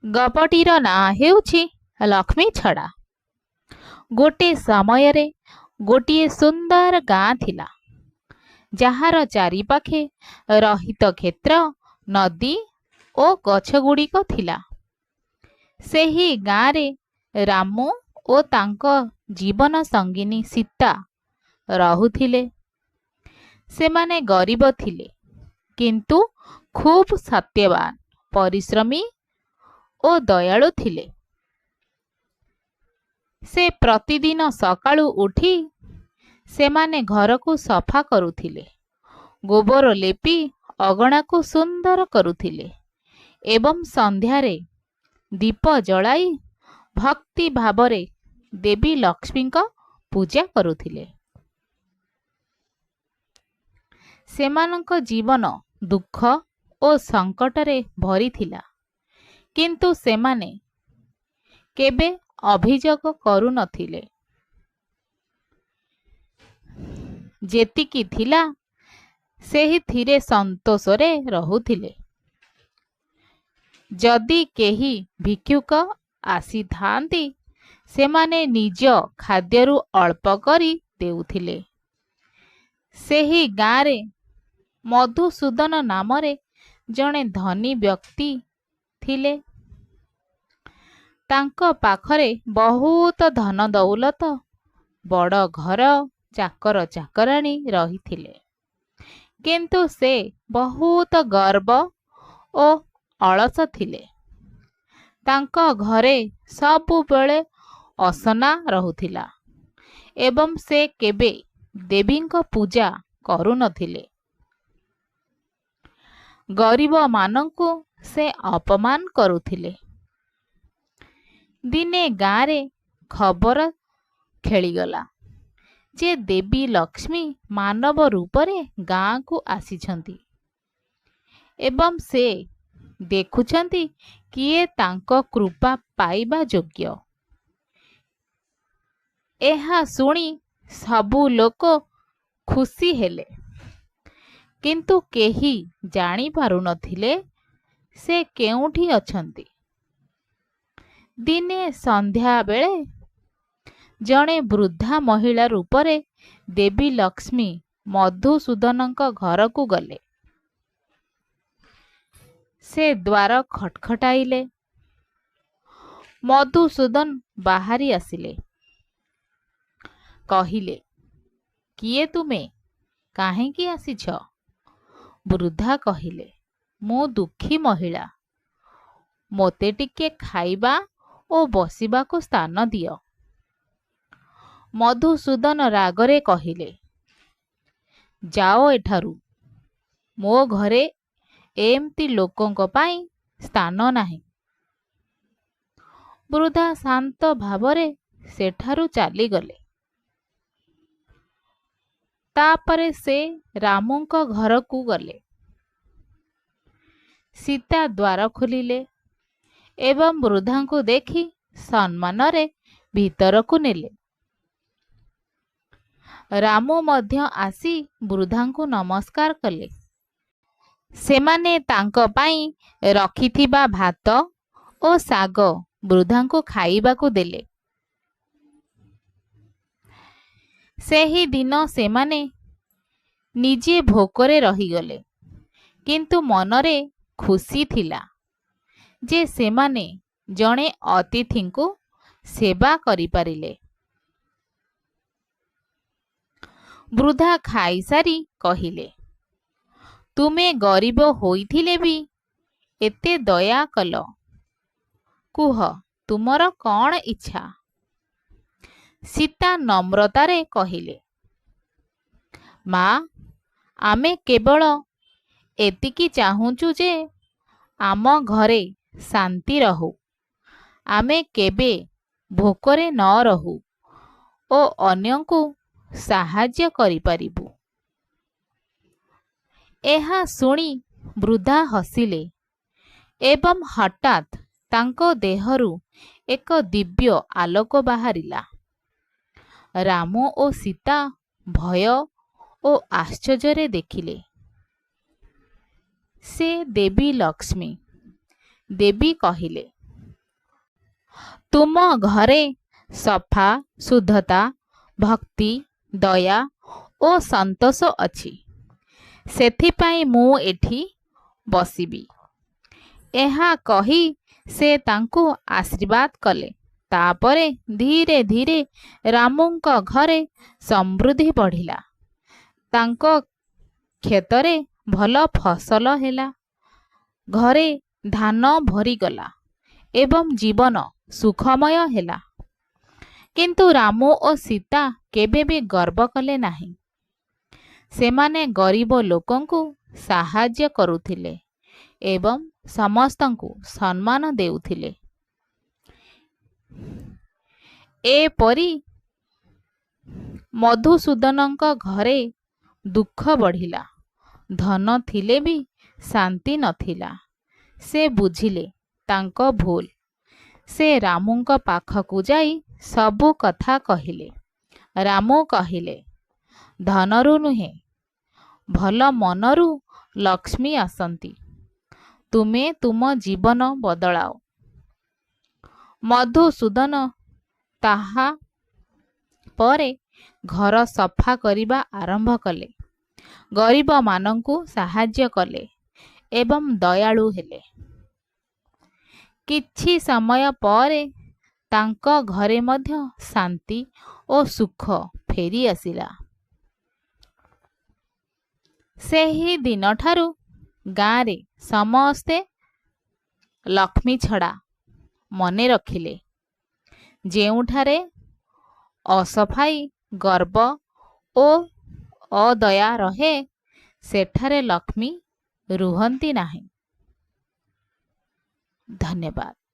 ଗପଟିର ନାଁ ହେଉଛି ଲକ୍ଷ୍ମୀ ଛଡ଼ା। ଗୋଟିଏ ସମୟରେ ଗୋଟିଏ ସୁନ୍ଦର ଗାଁ ଥିଲା, ଯାହାର ଚାରିପାଖେ ରହିତ କ୍ଷେତ୍ର, ନଦୀ ଓ ଗଛଗୁଡ଼ିକ ଥିଲା। ସେହି ଗାଁରେ ରାମୁ ଓ ତାଙ୍କ ଜୀବନ ସଙ୍ଗିନୀ ସୀତା ରହୁଥିଲେ। ସେମାନେ ଗରିବ ଥିଲେ, କିନ୍ତୁ ଖୁବ୍ ସତ୍ୟବାନ, ପରିଶ୍ରମୀ ଓ ଦୟାଳୁ ଥିଲେ। ସେ ପ୍ରତିଦିନ ସକାଳୁ ଉଠି ସେମାନେ ଘରକୁ ସଫା କରୁଥିଲେ, ଗୋବର ଲେପି ଅଗଣାକୁ ସୁନ୍ଦର କରୁଥିଲେ ଏବଂ ସନ୍ଧ୍ୟାରେ ଦୀପ ଜଳାଇ ଭକ୍ତି ଭାବରେ ଦେବୀ ଲକ୍ଷ୍ମୀଙ୍କ ପୂଜା କରୁଥିଲେ। ସେମାନଙ୍କ ଜୀବନ ଦୁଃଖ ଓ ସଙ୍କଟରେ ଭରିଥିଲା, କିନ୍ତୁ ସେମାନେ କେବେ ଅଭିଯୋଗ କରୁନଥିଲେ। ଯେତିକି ଥିଲା ସେହିଥିରେ ସନ୍ତୋଷରେ ରହୁଥିଲେ। ଯଦି କେହି ଭିକ୍ଷୁକ ଆସିଥାନ୍ତି, ସେମାନେ ନିଜ ଖାଦ୍ୟରୁ ଅଳ୍ପ କରି ଦେଉଥିଲେ। ସେହି ଗାଁରେ ମଧୁସୂଦନ ନାମରେ ଜଣେ ଧନୀ ବ୍ୟକ୍ତି ଥିଲେ। ତାଙ୍କ ପାଖରେ ବହୁତ ଧନ ଦୌଲତ, ବଡ଼ ଘର, ଚାକର ଚାକରାଣୀ ରହିଥିଲେ, କିନ୍ତୁ ସେ ବହୁତ ଗର୍ବ ଓ ଅଳସ ଥିଲେ। ତାଙ୍କ ଘରେ ସବୁବେଳେ ଅସନା ରହୁଥିଲା ଏବଂ ସେ କେବେ ଦେବୀଙ୍କ ପୂଜା କରୁନଥିଲେ। ଗରିବମାନଙ୍କୁ ସେ ଅପମାନ କରୁଥିଲେ। ଦିନେ ଗାଁରେ ଖବର ଖେଳିଗଲା ଯେ ଦେବୀ ଲକ୍ଷ୍ମୀ ମାନବ ରୂପରେ ଗାଁକୁ ଆସିଛନ୍ତି ଏବଂ ସେ ଦେଖୁଛନ୍ତି କିଏ ତାଙ୍କ କୃପା ପାଇବା ଯୋଗ୍ୟ। ଏହା ଶୁଣି ସବୁ ଲୋକ ଖୁସି ହେଲେ, କିନ୍ତୁ କେହି ଜାଣିପାରୁନଥିଲେ ସେ କେଉଁଠି ଅଛନ୍ତି। ଦିନେ ସନ୍ଧ୍ୟାବେଳେ ଜଣେ ବୃଦ୍ଧା ମହିଳା ରୂପରେ ଦେବୀ ଲକ୍ଷ୍ମୀ ମଧୁସୂଦନଙ୍କ ଘରକୁ ଗଲେ। ସେ ଦ୍ୱାର ଖଟଖଟାଇଲେ। ମଧୁସୂଦନ ବାହାରି ଆସିଲେ। କହିଲେ, କିଏ ତୁମେ? କାହିଁକି ଆସିଛ? ବୃଦ୍ଧା କହିଲେ, ମୁଁ ଦୁଃଖୀ ମହିଳା। ମୋତେ ଟିକେ ଖାଇବା ଓ ବସିବାକୁ ସ୍ଥାନ ଦିଅ। ମଧୁସୂଦନ ରାଗରେ କହିଲେ, ଯାଅ ଏଠାରୁ, ମୋ ଘରେ ଏମିତି ଲୋକଙ୍କ ପାଇଁ ସ୍ଥାନ ନାହିଁ। ବୃଦ୍ଧା ଶାନ୍ତ ଭାବରେ ସେଠାରୁ ଚାଲିଗଲେ। ତାପରେ ସେ ରାମୁଙ୍କ ଘରକୁ ଗଲେ। ସୀତା ଦ୍ୱାର ଖୋଲିଲେ ଏବଂ ବୃଦ୍ଧାଙ୍କୁ ଦେଖି ସମ୍ମାନରେ ଭିତରକୁ ନେଲେ। ରାମୁ ମଧ୍ୟ ଆସି ବୃଦ୍ଧାଙ୍କୁ ନମସ୍କାର କଲେ। ସେମାନେ ତାଙ୍କ ପାଇଁ ରଖିଥିବା ଭାତ ଓ ଶାଗ ବୃଦ୍ଧାଙ୍କୁ ଖାଇବାକୁ ଦେଲେ। ସେହି ଦିନ ସେମାନେ ନିଜେ ଭୋକରେ ରହିଗଲେ, କିନ୍ତୁ ମନରେ ଖୁସି ଥିଲା ଯେ ସେମାନେ ଜଣେ ଅତିଥିଙ୍କୁ ସେବା କରିପାରିଲେ। ବୃଦ୍ଧା ଖାଇସାରି କହିଲେ, ତୁମେ ଗରିବ ହୋଇଥିଲେ ବି ଏତେ ଦୟା କଲ। କୁହ, ତୁମର କ'ଣ ଇଚ୍ଛା? ସୀତା ନମ୍ରତାରେ କହିଲେ, ମା, ଆମେ କେବଳ ଏତିକି ଚାହୁଁଛୁ ଯେ ଆମ ଘରେ ଶାନ୍ତି ରହୁ, ଆମେ କେବେ ଭୋକରେ ନ ରହୁ ଓ ଅନ୍ୟଙ୍କୁ ସାହାଯ୍ୟ କରିପାରିବୁ। ଏହା ଶୁଣି ବୃଦ୍ଧା ହସିଲେ ଏବଂ ହଠାତ୍ ତାଙ୍କ ଦେହରୁ ଏକ ଦିବ୍ୟ ଆଲୋକ ବାହାରିଲା। ରାମ ଓ ସୀତା ଭୟ ଓ ଆଶ୍ଚର୍ଯ୍ୟରେ ଦେଖିଲେ। ସେ ଦେବୀ ଲକ୍ଷ୍ମୀ। ଦେବୀ କହିଲେ, ତୁମ ଘରେ ସଫା, ଶୁଦ୍ଧତା, ଭକ୍ତି, ଦୟା ଓ ସନ୍ତୋଷ ଅଛି। ସେଥିପାଇଁ ମୁଁ ଏଠି ବସିବି। ଏହା କହି ସେ ତାଙ୍କୁ ଆଶୀର୍ବାଦ କଲେ। ତାପରେ ଧୀରେ ଧୀରେ ରାମୁଙ୍କ ଘରେ ସମୃଦ୍ଧି ବଢ଼ିଲା। ତାଙ୍କ କ୍ଷେତରେ ଭଲ ଫସଲ ହେଲା, ଘରେ ଧାନ ଭରିଗଲା ଏବଂ ଜୀବନ ସୁଖମୟ ହେଲା। କିନ୍ତୁ ରାମ ଓ ସୀତା କେବେ ବି ଗର୍ବ କଲେ ନାହିଁ। ସେମାନେ ଗରିବ ଲୋକଙ୍କୁ ସାହାଯ୍ୟ କରୁଥିଲେ ଏବଂ ସମସ୍ତଙ୍କୁ ସମ୍ମାନ ଦେଉଥିଲେ। ଏପରି ମଧୁସୂଦନଙ୍କ ଘରେ ଦୁଃଖ ବଢ଼ିଲା। ଧନ ଥିଲେ ବି ଶାନ୍ତି ନଥିଲା। ସେ ବୁଝିଲେ ତାଙ୍କ ଭୁଲ। ସେ ରାମୁଙ୍କ ପାଖକୁ ଯାଇ ସବୁ କଥା କହିଲେ। ରାମୁ କହିଲେ, ଧନରୁ ନୁହେଁ, ଭଲ ମନରୁ ଲକ୍ଷ୍ମୀ ଆସନ୍ତି। ତୁମେ ତୁମ ଜୀବନ ବଦଳାଅ। ମଧୁସୂଦନ ତାହା ପରେ ଘର ସଫା କରିବା ଆରମ୍ଭ କଲେ, ଗରିବମାନଙ୍କୁ ସାହାଯ୍ୟ କଲେ ଏବଂ ଦୟାଳୁ ହେଲେ। କିଛି ସମୟ ପରେ ତାଙ୍କ ଘରେ ମଧ୍ୟ ଶାନ୍ତି ଓ ସୁଖ ଫେରି ଆସିଲା। ସେହି ଦିନଠାରୁ ଗାଁରେ ସମସ୍ତେ ଲକ୍ଷ୍ମୀ ଛଡ଼ା ମନେ ରଖିଲେ। ଯେଉଁଠାରେ ଅସଫାଇ, ଗର୍ବ ଓ ଅଦୟା ରହେ, ସେଠାରେ ଲକ୍ଷ୍ମୀ ରୁହନ୍ତି ନାହିଁ। ଧନ୍ୟବାଦ।